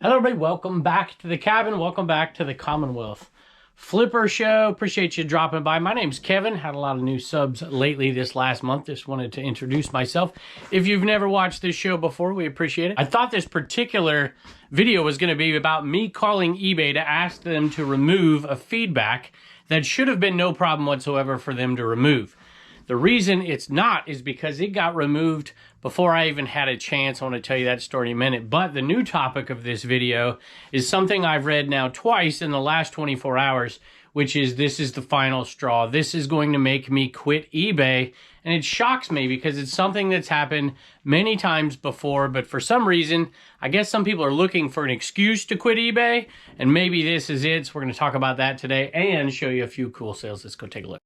Hello everybody, welcome back to the cabin. Welcome back to the Commonwealth Flipper Show. Appreciate you dropping by. My name's Kevin. Had a lot of new subs lately this last month. Just wanted to introduce myself. If you've never watched this show before, we appreciate it. I thought this particular video was going to be about me calling eBay to ask them to remove a feedback that should have been no problem whatsoever for them to remove. The reason it's not is because it got removed before I even had a chance. I want to tell you that story in a minute. But the new topic of this video is something I've read now twice in the last 24 hours, which is this is the final straw. This is going to make me quit eBay. And it shocks me because it's something that's happened many times before. But for some reason, I guess some people are looking for an excuse to quit eBay. And maybe this is it. So we're going to talk about that today and show you a few cool sales. Let's go take a look.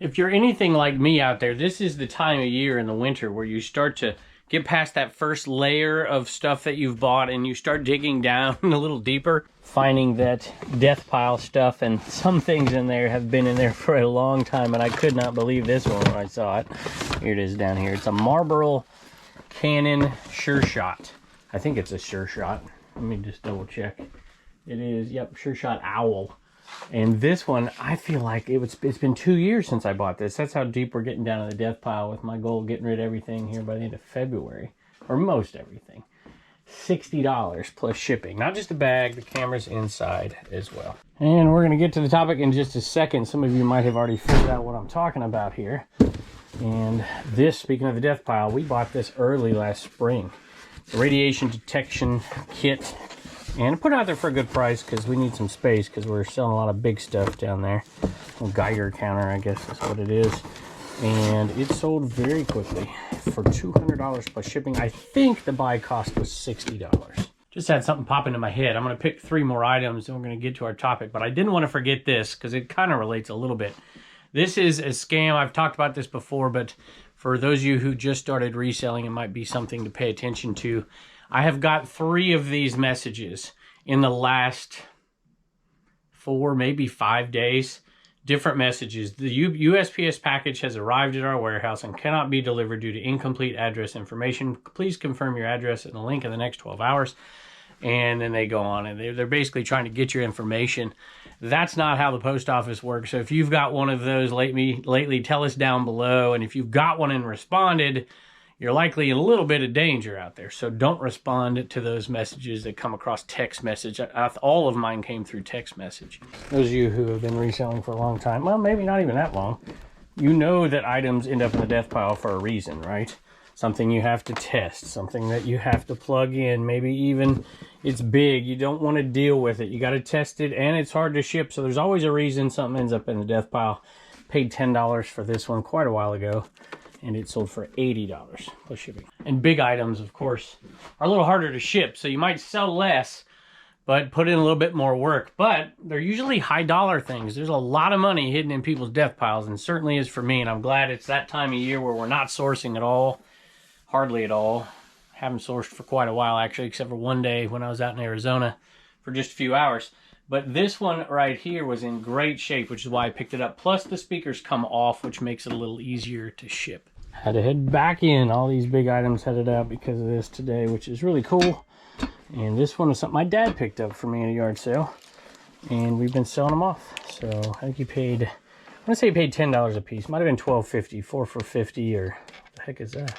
If you're anything like me out there, this is the time of year in the winter where you start to get past that first layer of stuff that you've bought and you start digging down a little deeper, finding that death pile stuff, and some things in there have been in there for a long time, and I could not believe this one when I saw it. Here it is down here. It's a Marlboro Canon Sure Shot. I think it's a Sure Shot. Let me just double check. It is, yep, Sure Shot Owl. And this one, I feel like it's been 2 years since I bought this. That's how deep we're getting down to the death pile with my goal of getting rid of everything here by the end of February. Or most everything. $60 plus shipping. Not just the bag, the camera's inside as well. And we're going to get to the topic in just a second. Some of you might have already figured out what I'm talking about here. And this, speaking of the death pile, we bought this early last spring. The radiation detection kit. And put it out there for a good price because we need some space because we're selling a lot of big stuff down there. A Geiger counter, I guess is what it is. And it sold very quickly for $200 plus shipping. I think the buy cost was $60. Just had something pop into my head. I'm going to pick 3 more items and we're going to get to our topic. But I didn't want to forget this because it kind of relates a little bit. This is a scam. I've talked about this before, but for those of you who just started reselling, it might be something to pay attention to. I have got 3 of these messages in the last 4, maybe 5 days. Different messages. The USPS package has arrived at our warehouse and cannot be delivered due to incomplete address information. Please confirm your address and the link in the next 12 hours. And then they go on and they're basically trying to get your information. That's not how the post office works. So if you've got one of those lately, tell us down below. And if you've got one and responded, you're likely in a little bit of danger out there. So don't respond to those messages that come across text message. All of mine came through text message. Those of you who have been reselling for a long time, well, maybe not even that long, you know that items end up in the death pile for a reason, right? Something you have to test, something that you have to plug in, maybe even it's big, you don't want to deal with it, you got to test it, and it's hard to ship, so there's always a reason something ends up in the death pile. Paid $10 for this one quite a while ago, and it sold for $80 plus shipping. And big items, of course, are a little harder to ship, so you might sell less, but put in a little bit more work. But they're usually high dollar things. There's a lot of money hidden in people's death piles, and certainly is for me, and I'm glad it's that time of year where we're not sourcing at all. Hardly at all. Haven't sourced for quite a while, actually, except for one day when I was out in Arizona for just a few hours. But this one right here was in great shape, which is why I picked it up. Plus, the speakers come off, which makes it a little easier to ship. Had to head back in. All these big items headed out because of this today, which is really cool. And this one is something my dad picked up for me at a yard sale. And we've been selling them off. So I think he paid, I want to say he paid $10 a piece. Might have been $12.50, 4 for $50, or what the heck is that?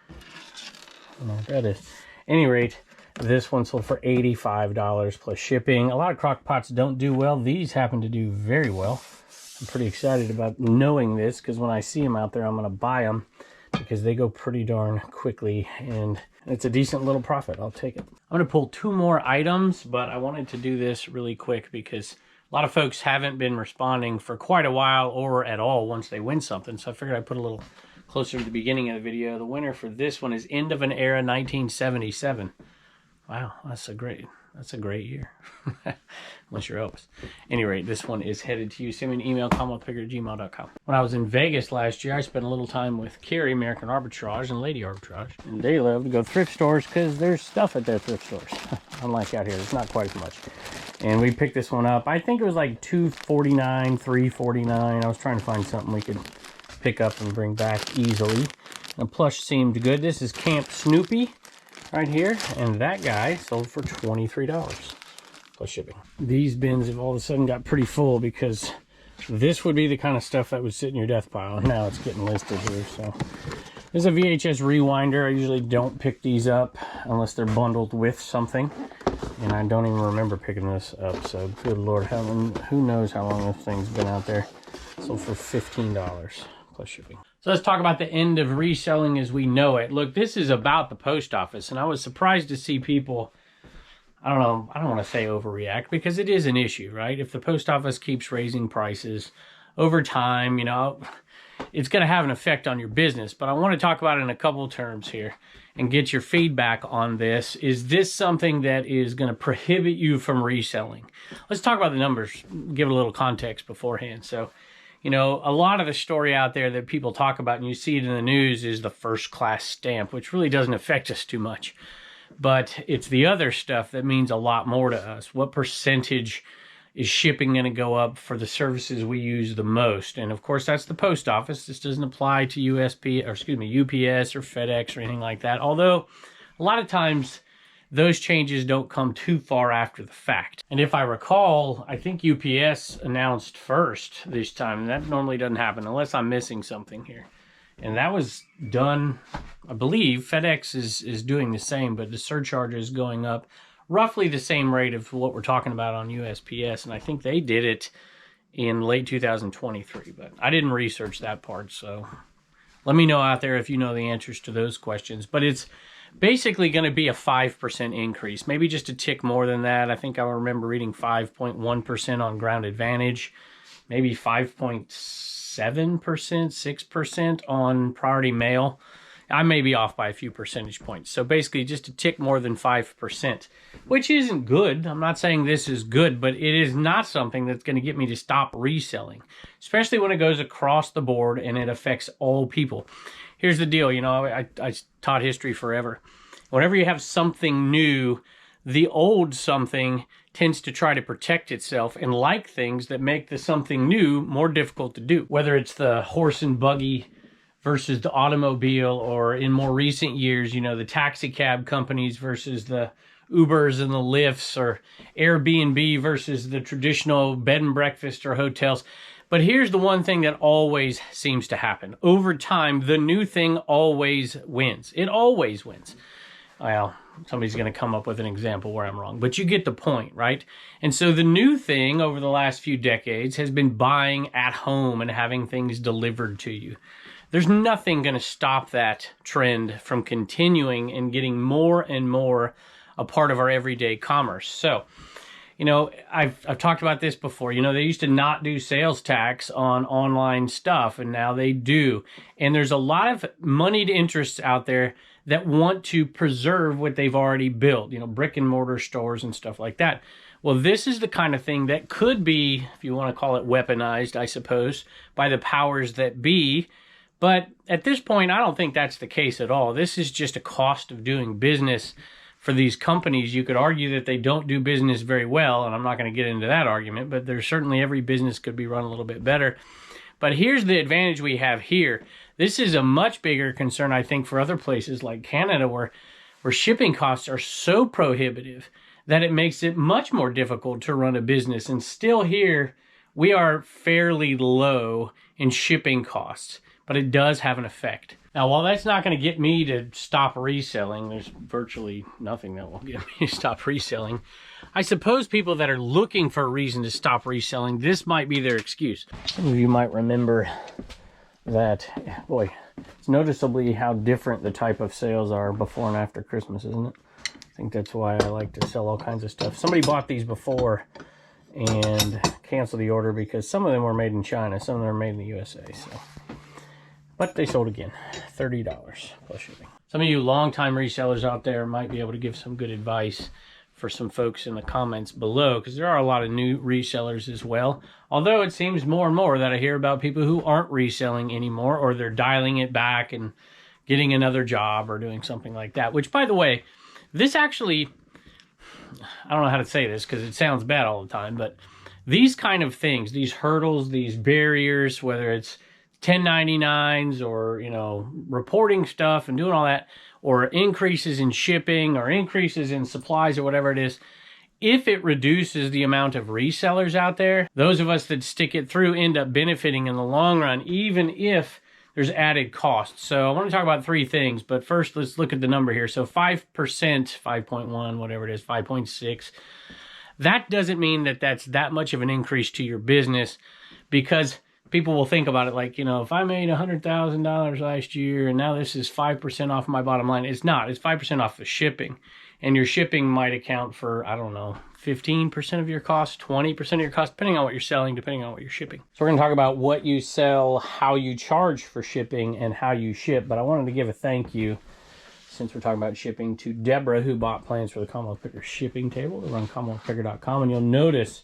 I don't know what that is. At any rate, this one sold for $85 plus shipping. A lot of crock pots don't do well. These happen to do very well. I'm pretty excited about knowing this because when I see them out there, I'm going to buy them because they go pretty darn quickly and it's a decent little profit. I'll take it. I'm going to pull 2 more items, but I wanted to do this really quick because a lot of folks haven't been responding for quite a while or at all once they win something. So I figured I'd put a little closer to the beginning of the video. The winner for this one is End of an Era 1977. Wow, that's a great That's a great year. Unless you're Elvis. Any rate, this one is headed to you. Send me an email, commonwealthpicker@gmail.com. When I was in Vegas last year, I spent a little time with Carrie, American Arbitrage, and Lady Arbitrage. And they love to go thrift stores because there's stuff at their thrift stores. Unlike out here, it's not quite as much. And we picked this one up. I think it was like $249, $349. I was trying to find something we could pick up and bring back easily. The plush seemed good. This is Camp Snoopy right here. And that guy sold for $23 plus shipping. These bins have all of a sudden got pretty full because this would be the kind of stuff that would sit in your death pile. And now it's getting listed here. So this is a VHS rewinder. I usually don't pick these up unless they're bundled with something. And I don't even remember picking this up. So good Lord, who knows how long this thing's been out there. Sold for $15 plus shipping. So let's talk about the end of reselling as we know it. Look, this is about the post office, and I was surprised to see people, I don't want to say overreact, because it is an issue, right? If the post office keeps raising prices over time, you know, it's going to have an effect on your business. But I want to talk about it in a couple of terms here and get your feedback on this. Is this something that is going to prohibit you from reselling? Let's talk about the numbers, give it a little context beforehand. So, you know, a lot of the story out there that people talk about, and you see it in the news, is the first class stamp, which really doesn't affect us too much. But it's the other stuff that means a lot more to us. What percentage is shipping going to go up for the services we use the most? And of course, that's the post office. This doesn't apply to UPS or FedEx or anything like that. Although a lot of times those changes don't come too far after the fact. And if I recall, I think UPS announced first this time. And that normally doesn't happen unless I'm missing something here. And that was done, I believe, FedEx is doing the same, but the surcharge is going up roughly the same rate of what we're talking about on USPS. And I think they did it in late 2023, but I didn't research that part. So let me know out there if you know the answers to those questions. But it's basically going to be a 5% increase, maybe just a tick more than that. I think I remember reading 5.1% on Ground Advantage, maybe 5.7%, 6% on Priority Mail. I may be off by a few percentage points. So basically just a tick more than 5%, which isn't good. I'm not saying this is good, but it is not something that's going to get me to stop reselling, especially when it goes across the board and it affects all people. Here's the deal. You know, I taught history forever. Whenever you have something new, the old something tends to try to protect itself and like things that make the something new more difficult to do. Whether it's the horse and buggy versus the automobile, or in more recent years, you know, the taxi cab companies versus the Ubers and the Lyfts, or Airbnb versus the traditional bed and breakfast or hotels. But here's the one thing that always seems to happen. Over time, the new thing always wins. It always wins. Well, somebody's going to come up with an example where I'm wrong, but you get the point, right? And so the new thing over the last few decades has been buying at home and having things delivered to you. There's nothing going to stop that trend from continuing and getting more and more a part of our everyday commerce. So, you know, I've talked about this before. You know, they used to not do sales tax on online stuff, and now they do. And there's a lot of moneyed interests out there that want to preserve what they've already built, you know, brick and mortar stores and stuff like that. Well, this is the kind of thing that could be, if you want to call it weaponized, I suppose, by the powers that be. But at this point, I don't think that's the case at all. This is just a cost of doing business for these companies. You could argue that they don't do business very well, and I'm not going to get into that argument, but there's certainly every business could be run a little bit better. But here's the advantage we have here. This is a much bigger concern, I think, for other places like Canada, where shipping costs are so prohibitive that it makes it much more difficult to run a business. And still here, we are fairly low in shipping costs, but it does have an effect. Now, while that's not going to get me to stop reselling, there's virtually nothing that will get me to stop reselling. I suppose people that are looking for a reason to stop reselling, this might be their excuse. Some of you might remember that, boy, it's noticeably how different the type of sales are before and after Christmas, isn't it? I think that's why I like to sell all kinds of stuff. Somebody bought these before and canceled the order because some of them were made in China, some of them were made in the USA, so. But they sold again, $30 plus shipping. Some of you longtime resellers out there might be able to give some good advice for some folks in the comments below, because there are a lot of new resellers as well. Although it seems more and more that I hear about people who aren't reselling anymore, or they're dialing it back and getting another job or doing something like that. Which, by the way, this actually, I don't know how to say this because it sounds bad all the time, but these kind of things, these hurdles, these barriers, whether it's 1099s or, you know, reporting stuff and doing all that, or increases in shipping or increases in supplies or whatever it is, if it reduces the amount of resellers out there, those of us that stick it through end up benefiting in the long run, even if there's added costs. So I want to talk about three things, but first let's look at the number here. So 5%, 5.1, whatever it is, 5.6. That doesn't mean that that's that much of an increase to your business, because people will think about it like, you know, if I made $100,000 last year and now this is 5% off my bottom line. It's not. It's 5% off the shipping. And your shipping might account for, I don't know, 15% of your cost, 20% of your cost, depending on what you're selling, depending on what you're shipping. So we're going to talk about what you sell, how you charge for shipping, and how you ship. But I wanted to give a thank you, since we're talking about shipping, to Deborah, who bought plans for the Commonwealth Picker shipping table to run CommonwealthPicker.com. And you'll notice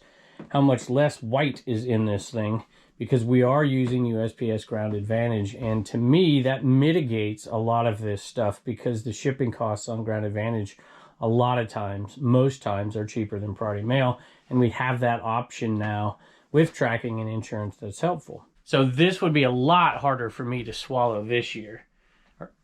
how much less white is in this thing, because we are using USPS Ground Advantage. And to me, that mitigates a lot of this stuff, because the shipping costs on Ground Advantage, a lot of times, most times, are cheaper than Priority Mail. And we have that option now with tracking and insurance that's helpful. So this would be a lot harder for me to swallow this year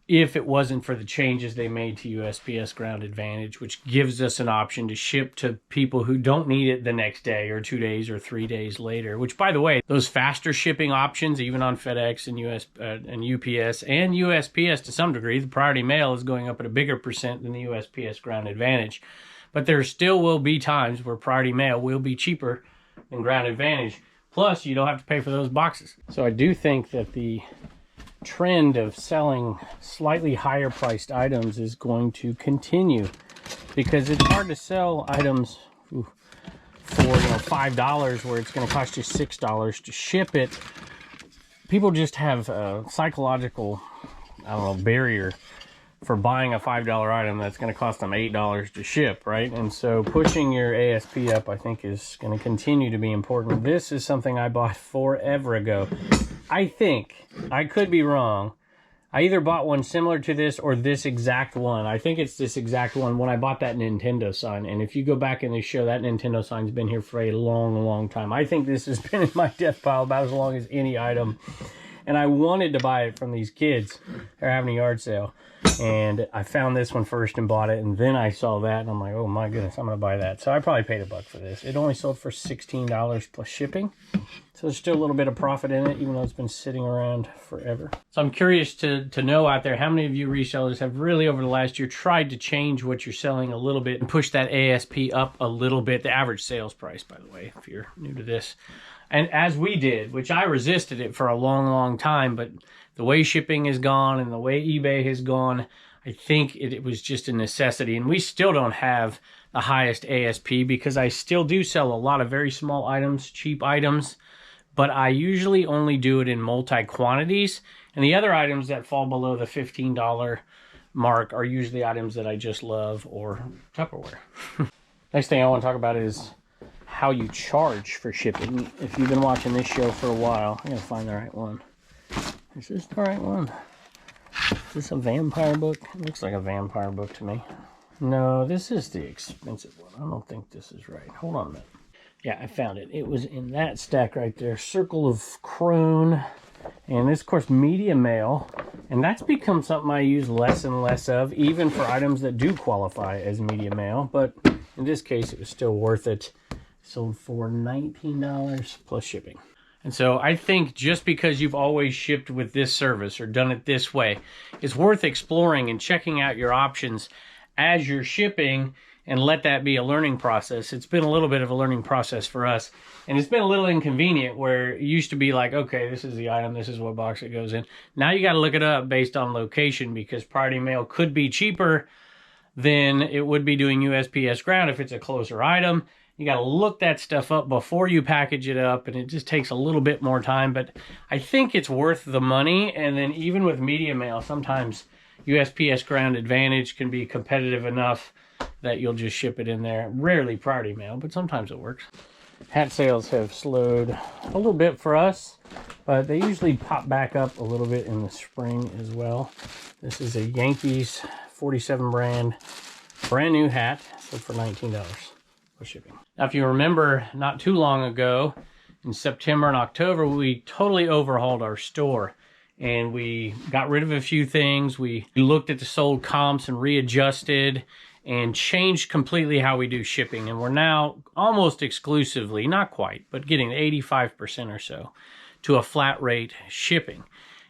if it wasn't for the changes they made to USPS Ground Advantage, which gives us an option to ship to people who don't need it the next day or 2 days or 3 days later. Which, by the way, those faster shipping options, even on FedEx and UPS and USPS to some degree, the Priority Mail is going up at a bigger percent than the USPS Ground Advantage. But there still will be times where Priority Mail will be cheaper than Ground Advantage. Plus, you don't have to pay for those boxes. So I do think that the trend of selling slightly higher priced items is going to continue, because it's hard to sell items for, you know, $5 where it's going to cost you $6 to ship it. People just have a psychological, I don't know, barrier for buying a $5 item that's going to cost them $8 to ship, right? And so pushing your ASP up, I think, is going to continue to be important. This is something I bought forever ago. I think, I could be wrong, I either bought one similar to this or this exact one. I think it's this exact one when I bought that Nintendo sign. And if you go back in this show, that Nintendo sign's been here for a long, long time. I think this has been in my death pile about as long as any item. And I wanted to buy it from these kids. They're having a yard sale. And I found this one first and bought it. And then I saw that and I'm like, oh my goodness, I'm going to buy that. So I probably paid $1 for this. It only sold for $16 plus shipping. So there's still a little bit of profit in it, even though it's been sitting around forever. So I'm curious to know out there, how many of you resellers have really over the last year tried to change what you're selling a little bit and push that ASP up a little bit, the average sales price, by the way, if you're new to this. And as we did, which I resisted it for a long, long time, but the way shipping has gone and the way eBay has gone, I think it was just a necessity. And we still don't have the highest ASP, because I still do sell a lot of very small items, cheap items, but I usually only do it in multi-quantities. And the other items that fall below the $15 mark are usually items that I just love or Tupperware. Next thing I want to talk about is how you charge for shipping. If you've been watching this show for a while, I'm going to find the right one. Is this the right one? Is this a vampire book? It looks like a vampire book to me. No, this is the expensive one. I don't think this is right. Hold on a minute. Yeah, I found it. It was in that stack right there. Circle of Crone. And this, of course, media mail. And that's become something I use less and less of, even for items that do qualify as media mail. But in this case, it was still worth it. Sold for $19 plus shipping. And so I think just because you've always shipped with this service or done it this way, it's worth exploring and checking out your options as you're shipping, and let that be a learning process. It's been a little bit of a learning process for us, and it's been a little inconvenient where it used to be like, okay, this is the item, this is what box it goes in. Now you got to look it up based on location, because Priority Mail could be cheaper than it would be doing USPS Ground if it's a closer item. You got to look that stuff up before you package it up, and it just takes a little bit more time, but I think it's worth the money. And then even with media mail, sometimes USPS Ground Advantage can be competitive enough that you'll just ship it in there. Rarely priority mail, but sometimes it works. Hat sales have slowed a little bit for us, but they usually pop back up a little bit in the spring as well. This is a Yankees 47 brand new hat, sold for $19 plus shipping. Now, if you remember, not too long ago, in September and October, we totally overhauled our store. And we got rid of a few things. We looked at the sold comps and readjusted and changed completely how we do shipping. And we're now almost exclusively, not quite, but getting 85% or so to a flat rate shipping,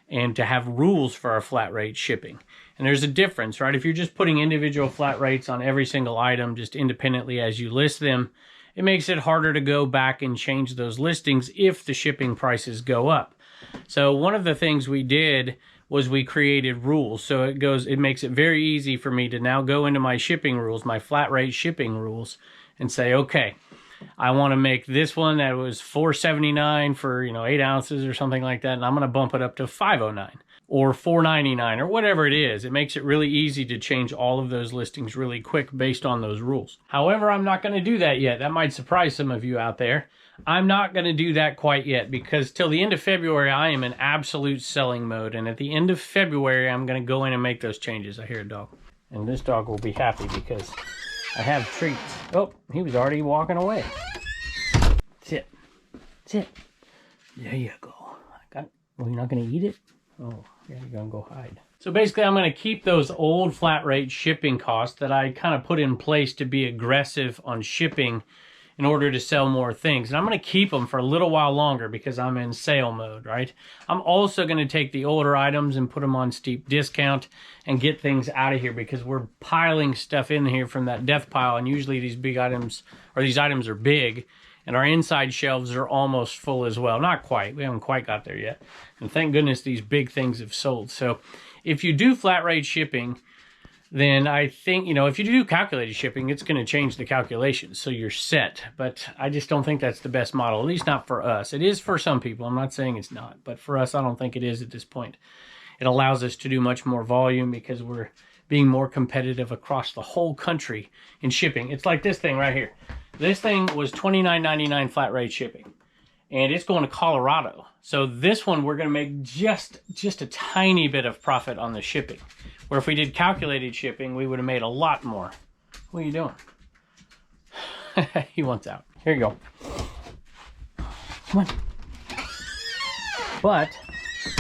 and to have rules for our flat rate shipping. And there's a difference, right? If you're just putting individual flat rates on every single item just independently as you list them, it makes it harder to go back and change those listings if the shipping prices go up. So one of the things we did was we created rules. So it makes it very easy for me to now go into my shipping rules, my flat rate shipping rules, and say, okay, I want to make this one that was $4.79 for 8 ounces or something like that, and I'm going to bump it up to $5.09 or $4.99 or whatever it is. It makes it really easy to change all of those listings really quick based on those rules. However, I'm not going to do that yet. That might surprise some of you out there. I'm not going to do that quite yet, because till the end of February, I am in absolute selling mode. And at the end of February, I'm going to go in and make those changes. I hear a dog. And this dog will be happy because I have treats. Oh, he was already walking away. Sit. Sit. There you go. Well, you're not going to eat it? Oh, yeah, you're going to go hide. So basically, I'm going to keep those old flat rate shipping costs that I kind of put in place to be aggressive on shipping in order to sell more things. And I'm going to keep them for a little while longer because I'm in sale mode, right? I'm also going to take the older items and put them on steep discount and get things out of here, because we're piling stuff in here from that death pile. And usually these big items, or these items are big, and our inside shelves are almost full as well. Not quite. We haven't quite got there yet. And thank goodness these big things have sold. So if you do flat rate shipping, then I think, if you do calculated shipping, it's going to change the calculations, so you're set. But I just don't think that's the best model, at least not for us. It is for some people. I'm not saying it's not. But for us, I don't think it is at this point. It allows us to do much more volume because we're being more competitive across the whole country in shipping. It's like this thing right here. This thing was $29.99 flat rate shipping, and it's going to Colorado. So this one, we're going to make just a tiny bit of profit on the shipping. Where if we did calculated shipping, we would have made a lot more. What are you doing? He wants out. Here you go. Come on. But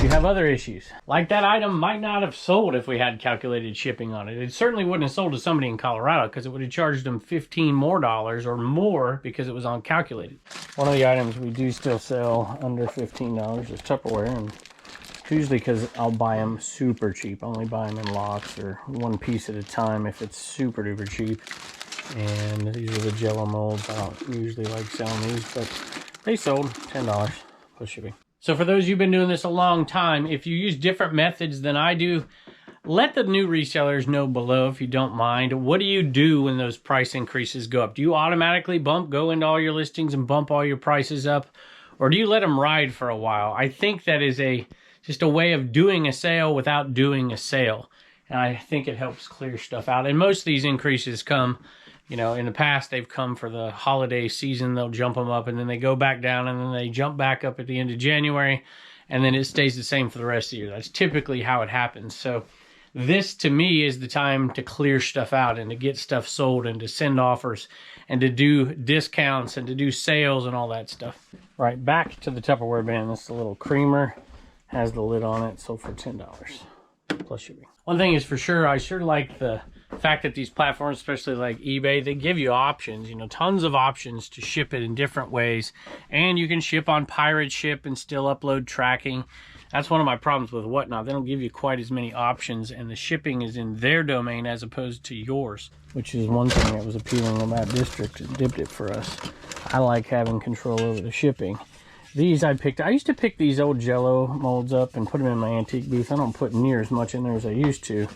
you have other issues. Like that item might not have sold if we had calculated shipping on it. It certainly wouldn't have sold to somebody in Colorado, because it would have charged them $15 more or more because it was on calculated. One of the items we do still sell under $15 is Tupperware, and usually because I'll buy them super cheap. I only buy them in lots or one piece at a time if it's super duper cheap. And these are the Jello molds. I don't usually like selling these, but they sold $10 plus shipping. So for those of you who've been doing this a long time, if you use different methods than I do, let the new resellers know below if you don't mind. What do you do when those price increases go up? Do you automatically go into all your listings and bump all your prices up? Or do you let them ride for a while? I think that is just a way of doing a sale without doing a sale. And I think it helps clear stuff out. And most of these increases come, in the past, they've come for the holiday season. They'll jump them up, and then they go back down, and then they jump back up at the end of January, and then it stays the same for the rest of the year. That's typically how it happens. So this, to me, is the time to clear stuff out and to get stuff sold and to send offers and to do discounts and to do sales and all that stuff. Right, back to the Tupperware bin. This is a little creamer. Has the lid on it, sold for $10 plus shipping. One thing is for sure, I sure like the fact that these platforms, especially like eBay, they give you options, tons of options to ship it in different ways. And you can ship on pirate ship and still upload tracking. That's one of my problems with Whatnot. They don't give you quite as many options, and the shipping is in their domain as opposed to yours, which is one thing that was appealing about District and dipped it for us. I like having control over the shipping. These I used to pick these old Jello molds up and put them in my antique booth. I don't put near as much in there as I used to.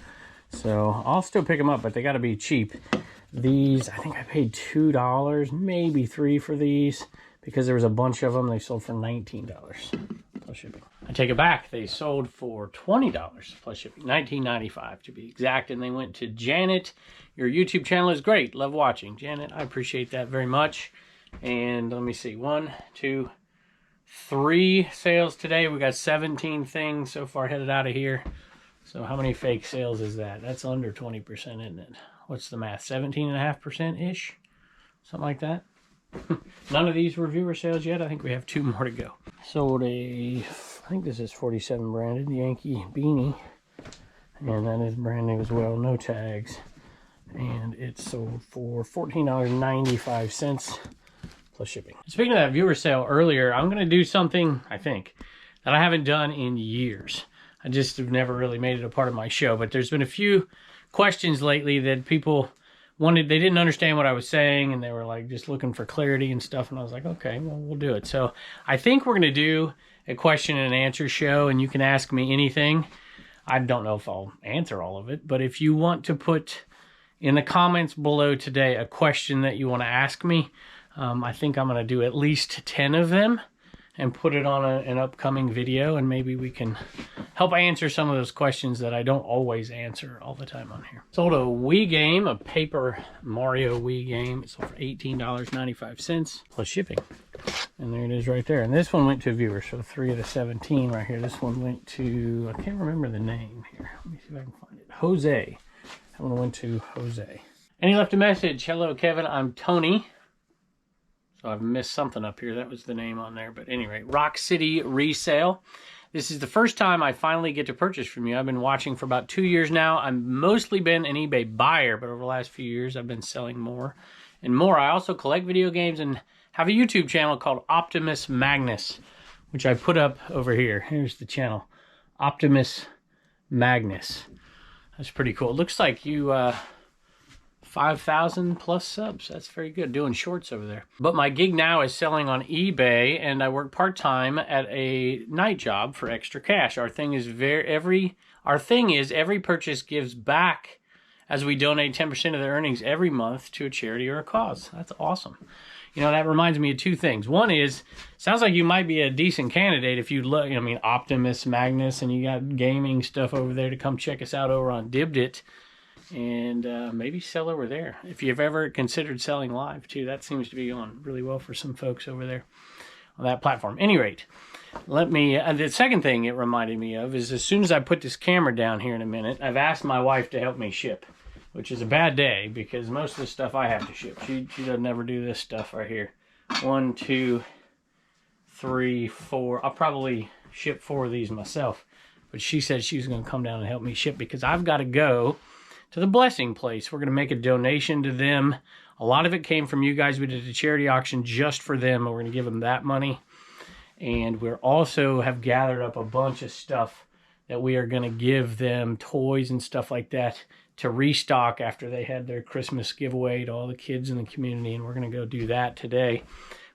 So I'll still pick them up, but they got to be cheap. These, I think I paid $2, maybe $3 for these, because there was a bunch of them. They sold for $19 plus shipping. I take it back. They sold for $20 plus shipping, $19.95 to be exact. And they went to Janet. Your YouTube channel is great. Love watching. Janet, I appreciate that very much. And let me see. 1, 2, 3 sales today. We got 17 things so far headed out of here. So how many fake sales is that? That's under 20%, isn't it? What's the math? 17.5%-ish? Something like that. None of these were viewer sales yet. I think we have 2 more to go. Sold a, I think this is 47 branded Yankee beanie. And that is brand new as well. No tags. And it sold for $14.95 plus shipping. Speaking of that viewer sale earlier, I'm going to do something, I think, that I haven't done in years. I just have never really made it a part of my show. But there's been a few questions lately that people they didn't understand what I was saying, and they were like just looking for clarity and stuff, and I was like, okay, well, we'll do it. So I think we're going to do a question and answer show, and you can ask me anything. I don't know if I'll answer all of it, but if you want to put in the comments below today a question that you want to ask me, I think I'm going to do at least 10 of them and put it on an upcoming video, and maybe we can help answer some of those questions that I don't always answer all the time on here. Sold a Wii game, a paper Mario Wii game. It sold for $18.95 plus shipping. And there it is right there. And this one went to a viewer, so 3 of the 17 right here. This one went to, I can't remember the name here. Let me see if I can find it. Jose. That one went to Jose. And he left a message. Hello, Kevin. I'm Tony. So I've missed something up here. That was the name on there. But anyway, Rock City Resale. This is the first time I finally get to purchase from you. I've been watching for about 2 years now. I've mostly been an eBay buyer, but over the last few years, I've been selling more and more. I also collect video games and have a YouTube channel called Optimus Magnus, which I put up over here. Here's the channel, Optimus Magnus. That's pretty cool. It looks like you 5,000 plus subs. That's very good. Doing shorts over there. But my gig now is selling on eBay, and I work part-time at a night job for extra cash. Our thing is every purchase gives back, as we donate 10% of the earnings every month to a charity or a cause. That's awesome. You know, that reminds me of 2 things. One is, sounds like you might be a decent candidate if you look, I mean, Optimus Magnus, and you got gaming stuff over there to come check us out over on Dibdit. And maybe sell over there. If you've ever considered selling live too, that seems to be going really well for some folks over there on that platform. At any rate, let me, the second thing it reminded me of is as soon as I put this camera down here in a minute, I've asked my wife to help me ship, which is a bad day because most of the stuff I have to ship. She doesn't ever do this stuff right here. 1, 2, 3, 4. I'll probably ship 4 of these myself, but she said she was going to come down and help me ship because I've got to go to the Blessing Place. We're going to make a donation to them. A lot of it came from you guys. We did a charity auction just for them, and we're going to give them that money. And we're also have gathered up a bunch of stuff that we are going to give them, toys and stuff like that, to restock after they had their Christmas giveaway to all the kids in the community, and we're going to go do that today.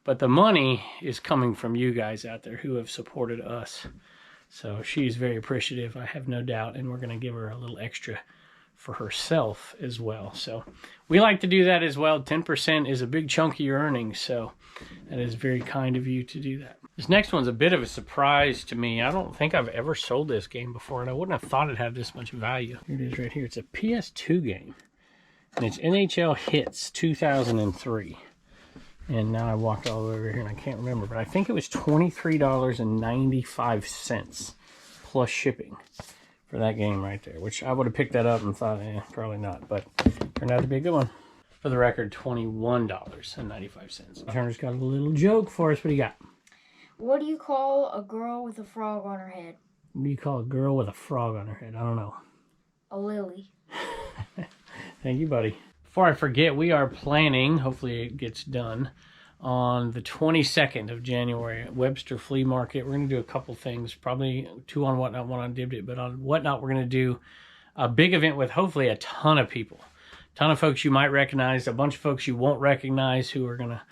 But the money is coming from you guys out there who have supported us. So she's very appreciative, I have no doubt, and we're going to give her a little extra for herself as well. So we like to do that as well. 10% is a big chunk of your earnings, so that is very kind of you to do that. This next one's a bit of a surprise to me. I don't think I've ever sold this game before, and I wouldn't have thought it had this much value. Here it is right here. It's a PS2 game, and it's NHL Hits 2003. And now I walked all over here, and I can't remember, but I think it was $23.95 plus shipping for that game right there, which I would have picked that up and thought, probably not, but turned out to be a good one. For the record, $21.95. Turner's got a little joke for us. What do you got? What do you call a girl with a frog on her head? What do you call a girl with a frog on her head? I don't know. A lily. Thank you, buddy. Before I forget, we are planning, hopefully it gets done, on the 22nd of January at Webster Flea Market. We're going to do a couple things, probably 2 on Whatnot, 1 on Dibdit, but on Whatnot we're going to do a big event with hopefully a ton of people. A ton of folks you might recognize, a bunch of folks you won't recognize who are going to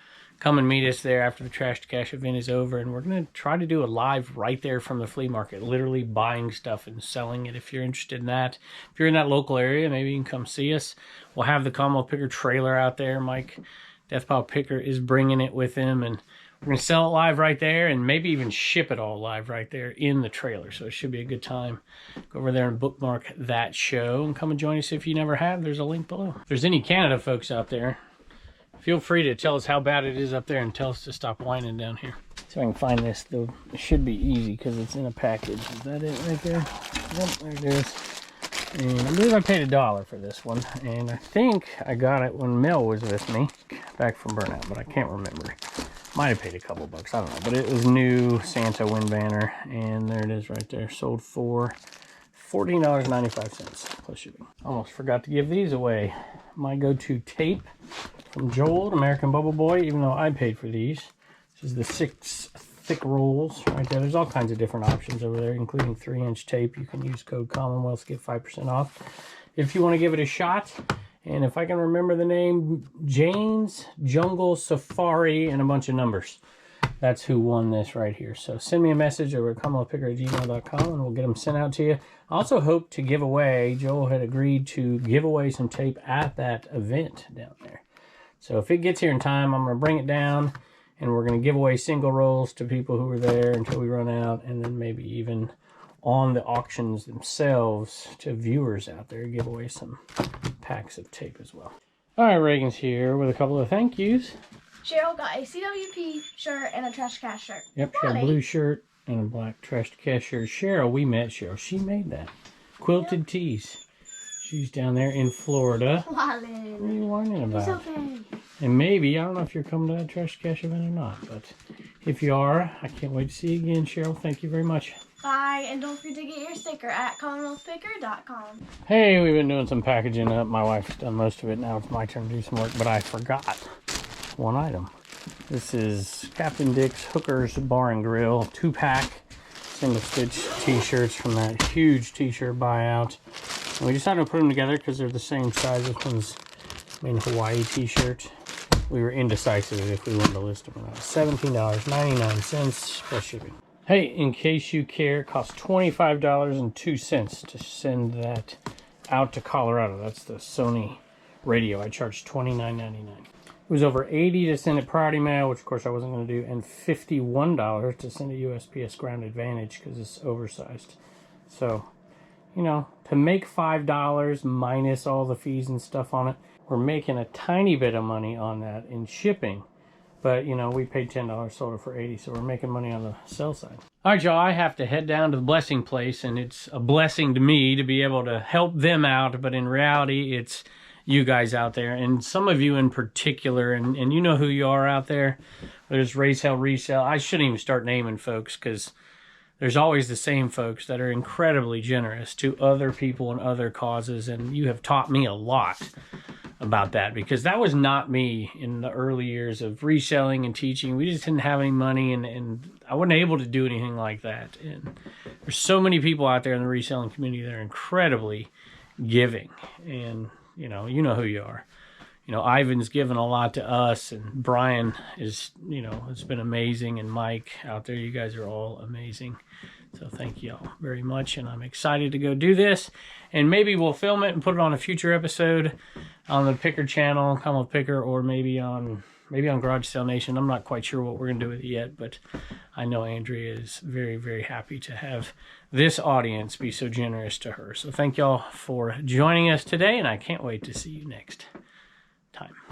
come and meet us there after the Trash to Cash event is over, and we're going to try to do a live right there from the flea market, literally buying stuff and selling it. If you're interested in that, if you're in that local area, maybe you can come see us. We'll have the Commonwealth Picker trailer out there. Mike Deathpile Picker is bringing it with him, and We're going to sell it live right there and maybe even ship it all live right there in the trailer. So it should be a good time. Go over there and bookmark that show and come and join us if you never have. There's a link below. If there's any Canada folks out there, feel free to tell us how bad it is up there and tell us to stop whining down here. See if I can find this, though. It should be easy because it's in a package. Is that it right there? Yep, there it is. And I believe I paid $1 for this one. And I think I got it when Mel was with me back from Burnout, but I can't remember. Might have paid a couple bucks, I don't know. But it was new Santa wind banner. And there it is right there. Sold for $14.95 plus shipping. Almost forgot to give these away. My go-to tape from Joel, American Bubble Boy, even though I paid for these. This is the 6 thick rolls right there. There's all kinds of different options over there, including 3-inch tape. You can use code Commonwealth to get 5% off if you want to give it a shot. And if I can remember the name, Jane's Jungle Safari and a bunch of numbers. That's who won this right here. So send me a message over at commonwealthpicker@gmail.com and we'll get them sent out to you. I also hope to give away, Joel had agreed to give away some tape at that event down there. So if it gets here in time, I'm going to bring it down and we're going to give away single rolls to people who are there until we run out, and then maybe even on the auctions themselves to viewers out there, give away some packs of tape as well. All right, Reagan's here with a couple of thank yous. Cheryl got a CWP shirt and a Trash Cash shirt. Yep, she had a blue shirt and a black Trash Cash shirt. Cheryl, we met Cheryl. She made that. Quilted tees. She's down there in Florida. What are you whining about? It's okay. And maybe, I don't know if you're coming to that Trash Cash event or not, but if you are, I can't wait to see you again, Cheryl. Thank you very much. Bye, and don't forget to get your sticker at commonwealthpicker.com. Hey, we've been doing some packaging up. My wife's done most of it. Now it's my turn to do some work, but I forgot one item. This is Captain Dick's Hookers Bar and Grill 2-pack single stitch t-shirts from that huge t-shirt buyout. And we decided to put them together because they're the same size. This one's main Hawaii t-shirt. We were indecisive if we wanted to list them or not. $17.99 plus shipping. Hey, in case you care, it costs $25.02 to send that out to Colorado. That's the Sony radio. I charged $29.99. It was over $80 to send it priority mail, which of course I wasn't going to do, and $51 to send a USPS Ground Advantage because it's oversized. So, you know, to make $5 minus all the fees and stuff on it, we're making a tiny bit of money on that in shipping. But, you know, we paid $10, sold it for $80, so we're making money on the sell side. All right, y'all, I have to head down to the blessing place, and it's a blessing to me to be able to help them out, but in reality, it's you guys out there, and some of you in particular, and you know who you are out there. There's Resell. I shouldn't even start naming folks, because there's always the same folks that are incredibly generous to other people and other causes, and you have taught me a lot about that, because that was not me in the early years of reselling and teaching. We just didn't have any money, and I wasn't able to do anything like that. And there's so many people out there in the reselling community that are incredibly giving, and you know who you are. You know, Ivan's given a lot to us, and Brian is, you know, it's been amazing, and Mike out there, you guys are all amazing. So thank you all very much, and I'm excited to go do this, and maybe we'll film it and put it on a future episode on the Picker channel, Commonwealth Picker, or maybe on Garage Sale Nation. I'm not quite sure what we're going to do with it yet, but I know Andrea is very, very happy to have this audience be so generous to her. So thank y'all for joining us today, and I can't wait to see you next time.